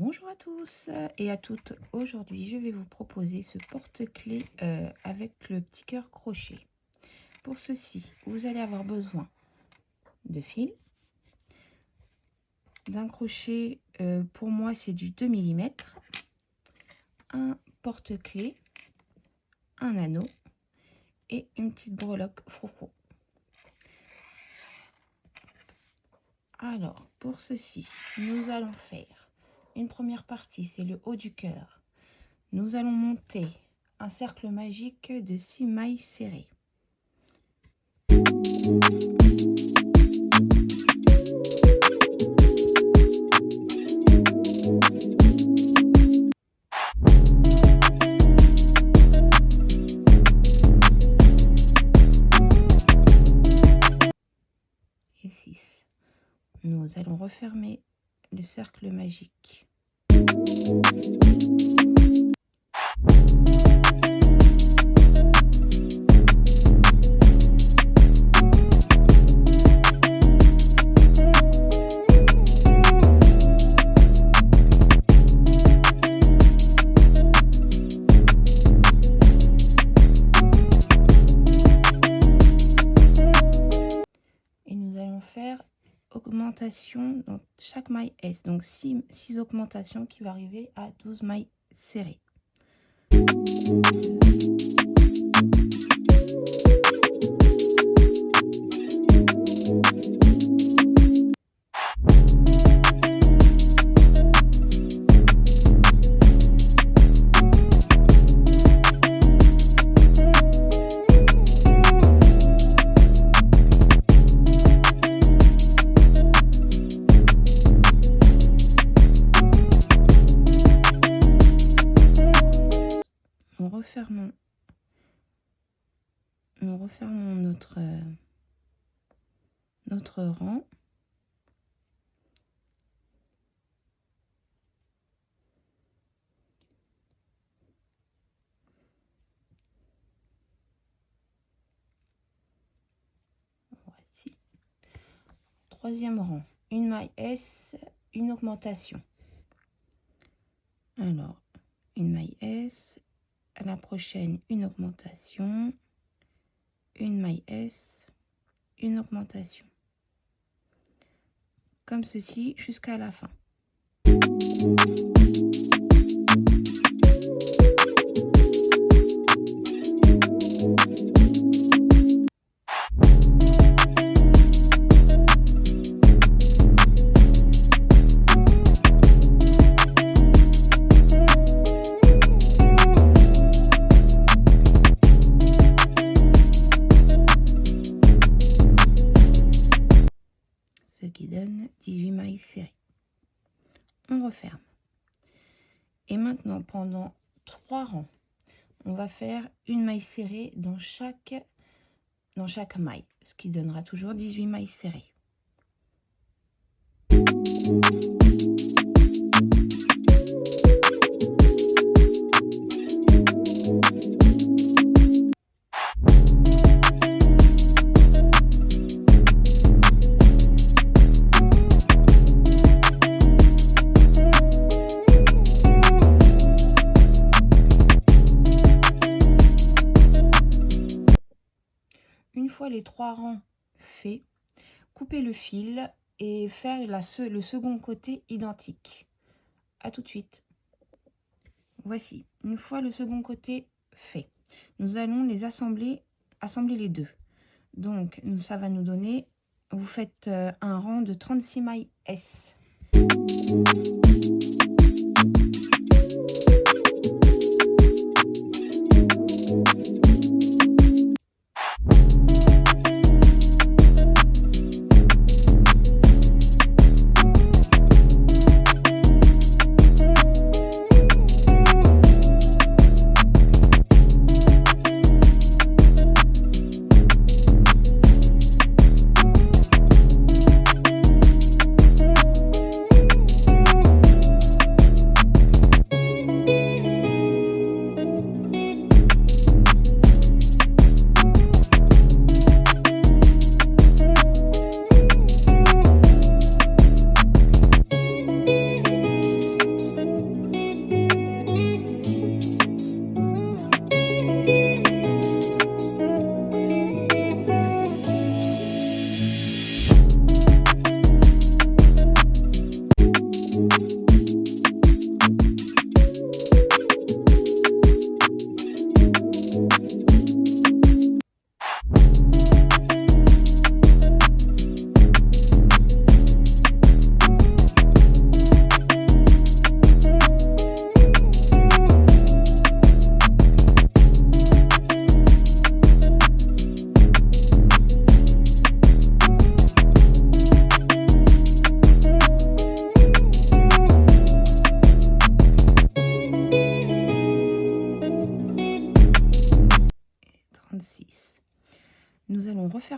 Bonjour à tous et à toutes. Aujourd'hui, je vais vous proposer ce porte-clés avec le petit cœur crochet. Pour ceci, vous allez avoir besoin de fil, d'un crochet, pour moi c'est du 2 mm, un porte-clés, un anneau et une petite breloque froufrou. Alors, pour ceci, nous allons faire une première partie, c'est le haut du cœur. Nous allons monter un cercle magique de 6 mailles serrées. Et 6. Nous allons refermer le cercle magique. Et nous allons faire augmentation dans chaque maille S, donc 6 augmentations qui va arriver à 12 mailles serrées. Nous refermons notre rang. Voici. Troisième rang, une maille S, une augmentation. Alors, une maille S, à la prochaine, une augmentation, une maille S, une augmentation. Comme ceci jusqu'à la fin. Ce qui donne 18 mailles serrées. On referme. Et maintenant, pendant 3 rangs, on va faire une maille serrée dans chaque maille, ce qui donnera toujours 18 mailles serrées. Une fois les 3 rangs faits, coupez le fil et faire le second côté identique. À tout de suite. Voici, une fois le second côté fait, nous allons les assembler les deux. Donc, ça va nous donner, vous faites un rang de 36 mailles S.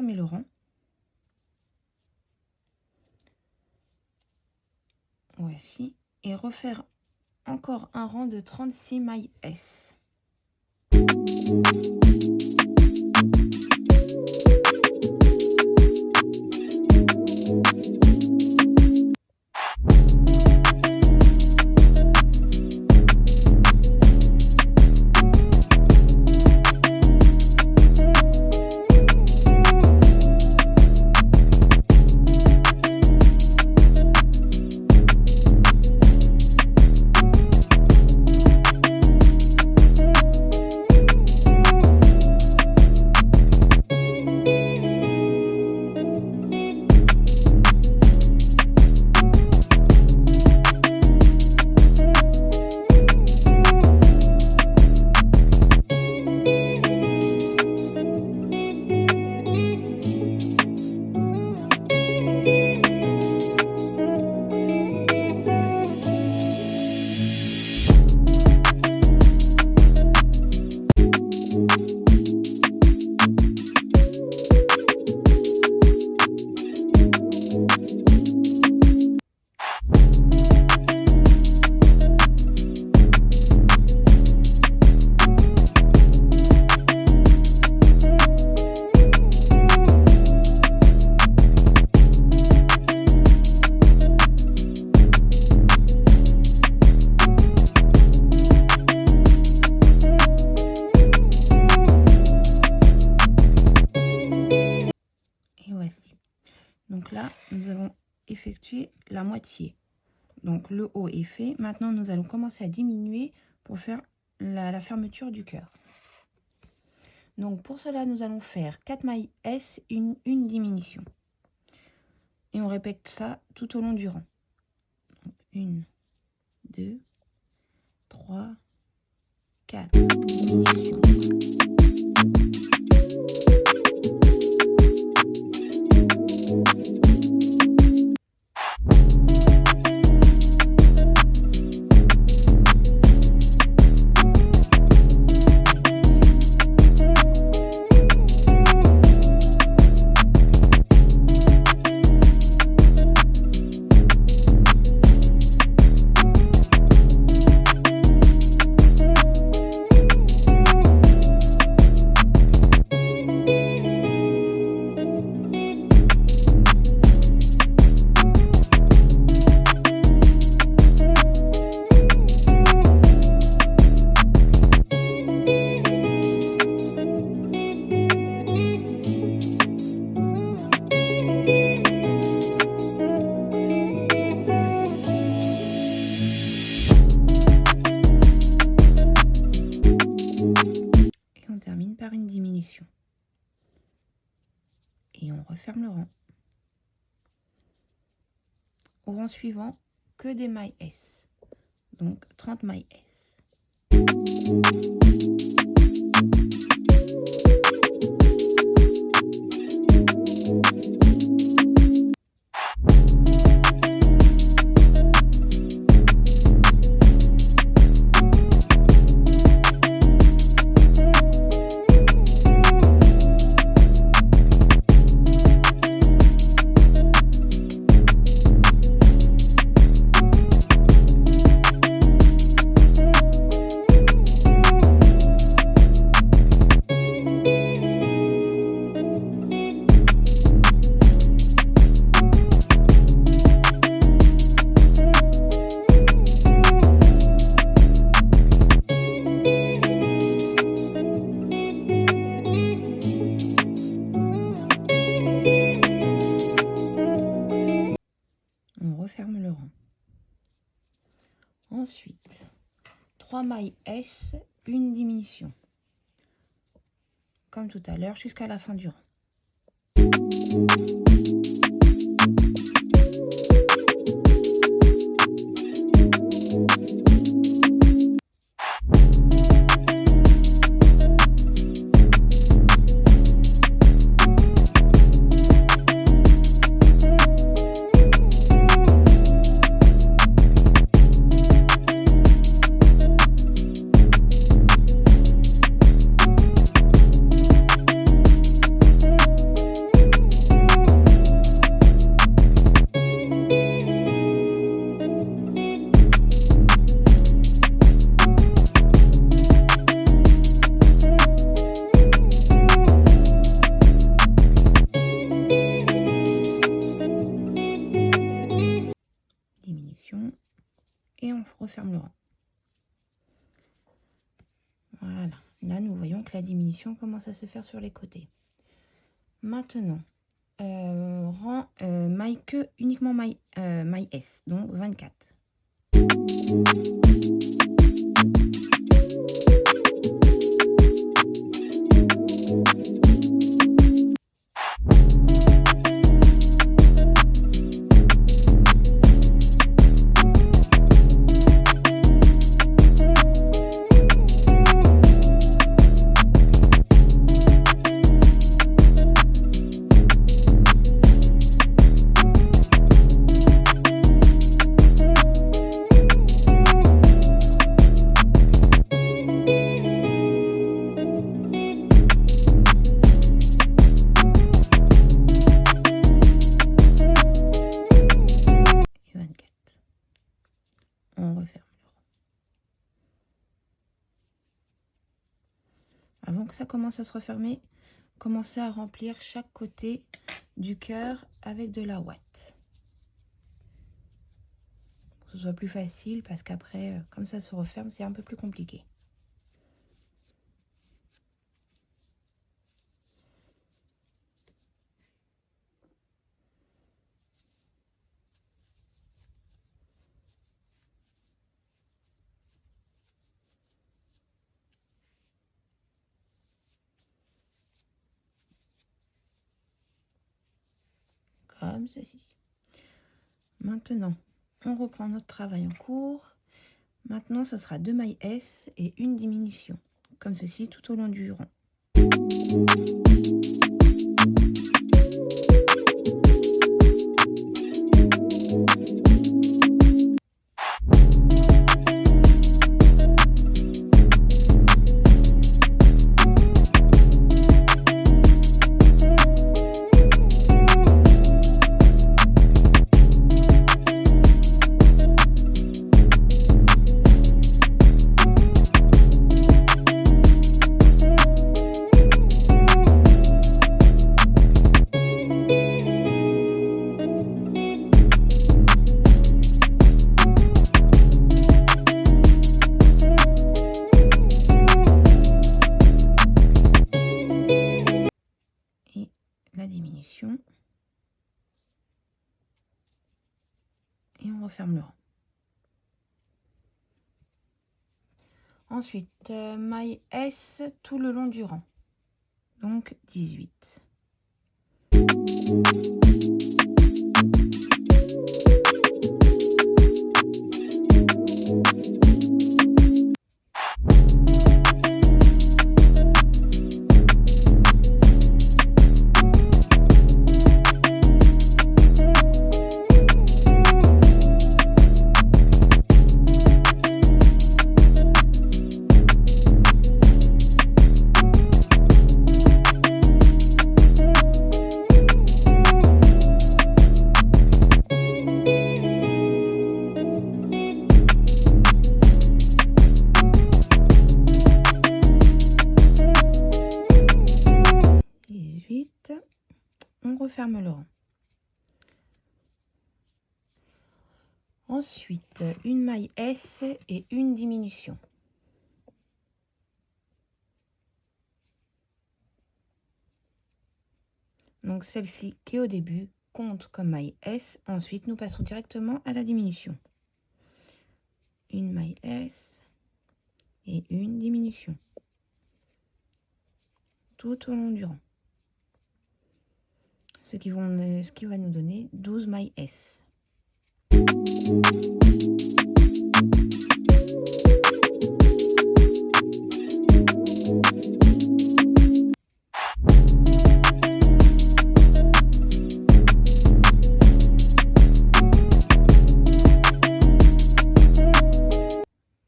fermer le rang. Voici. Et refaire encore un rang de 36 mailles S. Donc là, nous avons effectué la moitié. Donc le haut est fait. Maintenant, nous allons commencer à diminuer pour faire la fermeture du cœur. Donc pour cela, nous allons faire 4 mailles S, une diminution. Et on répète ça tout au long du rang. 1, 2, 3, 4. Diminution. Par une diminution. Et on referme le rang. Au rang suivant, que des mailles S. Donc 30 mailles S. On referme le rang. Ensuite, 3 mailles S, une diminution. Comme tout à l'heure, jusqu'à la fin du rang. et on referme le rang. Voilà, là nous voyons que la diminution commence à se faire sur les côtés. Maintenant, rang maille queue, uniquement maille S, donc 24. On referme le rang. Avant que ça commence à se refermer, commencez à remplir chaque côté du cœur avec de la ouate. Pour que ce soit plus facile, parce qu'après, comme ça se referme, c'est un peu plus compliqué. Comme ceci. Maintenant, on reprend notre travail en cours. Maintenant, ce sera 2 mailles S et une diminution, comme ceci tout au long du rang. La diminution et on referme le rang. Ensuite, maille S tout le long du rang, donc 18. On referme le rang. Ensuite, une maille S et une diminution. Donc celle-ci qui est au début compte comme maille S. Ensuite, nous passons directement à la diminution. Une maille S et une diminution. Tout au long du rang. Ce qui va nous donner 12 mailles S.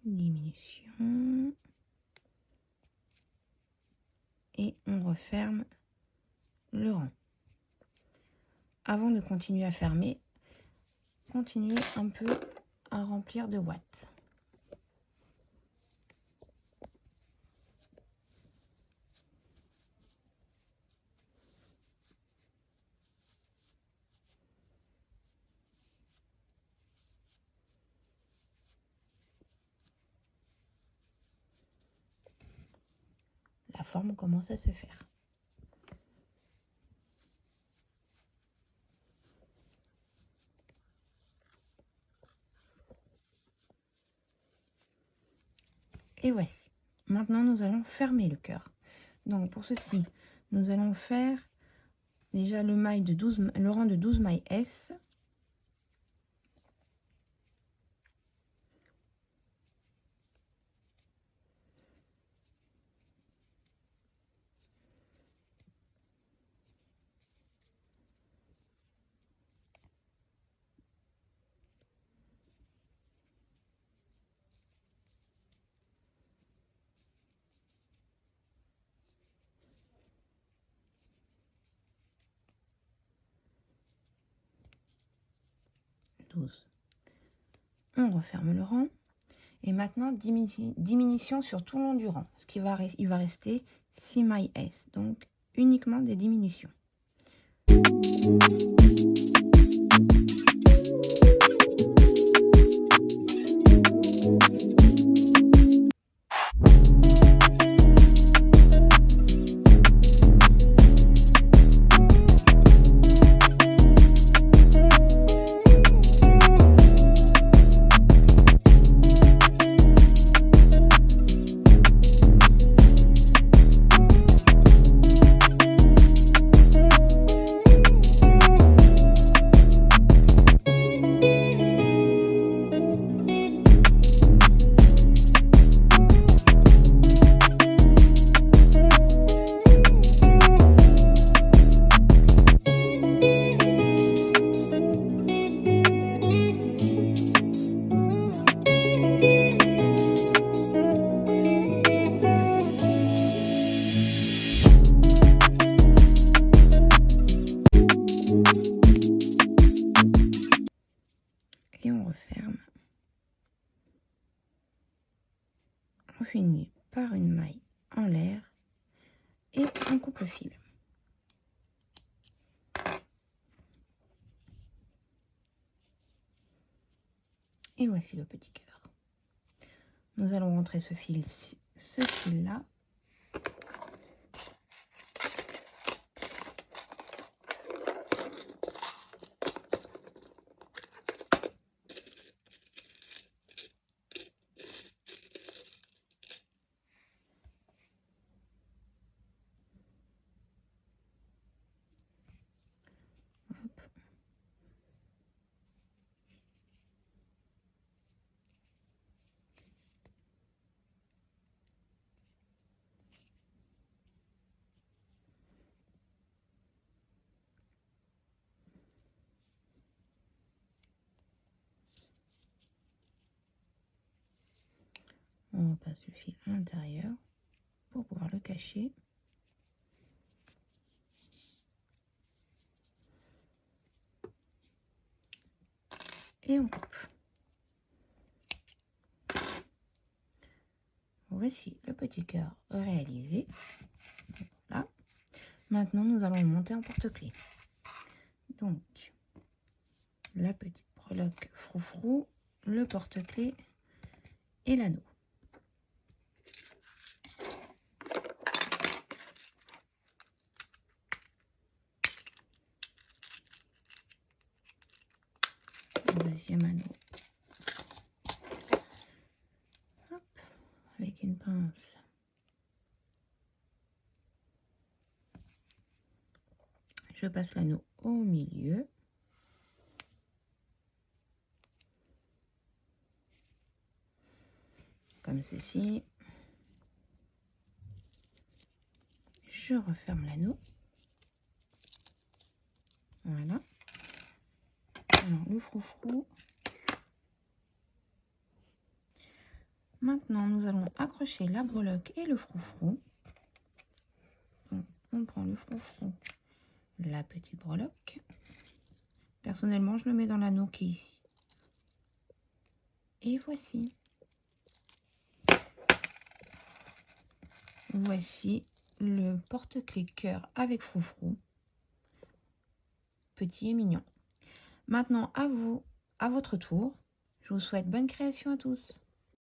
Diminution. Et on referme le rang. Avant de continuer à fermer, continuez un peu à remplir de ouate. forme commence à se faire. Et voici. Maintenant, nous allons fermer le cœur. Donc, pour ceci, nous allons faire déjà le rang de 12 mailles S. On referme le rang et maintenant diminution sur tout le long du rang, il va rester 6 mailles S, donc uniquement des diminutions. Et on referme. On finit par une maille en l'air et on coupe le fil. Et voici le petit cœur. Nous allons rentrer ce fil-là. On repasse le fil à l'intérieur pour pouvoir le cacher. Et on coupe. Voici le petit cœur réalisé. Voilà. Maintenant, nous allons le monter en porte-clés. Donc, la petite breloque froufrou, le porte-clés et l'anneau. Le deuxième anneau. Hop, avec une pince. Je passe l'anneau au milieu. Comme ceci. Je referme l'anneau. Voilà. Alors, le froufrou. Maintenant, nous allons accrocher la breloque et le froufrou. Donc, on prend le froufrou, la petite breloque. Personnellement, je le mets dans l'anneau qui est ici. Et voici. Voici le porte-clés cœur avec froufrou. Petit et mignon. Maintenant, à vous, à votre tour. Je vous souhaite bonne création à tous.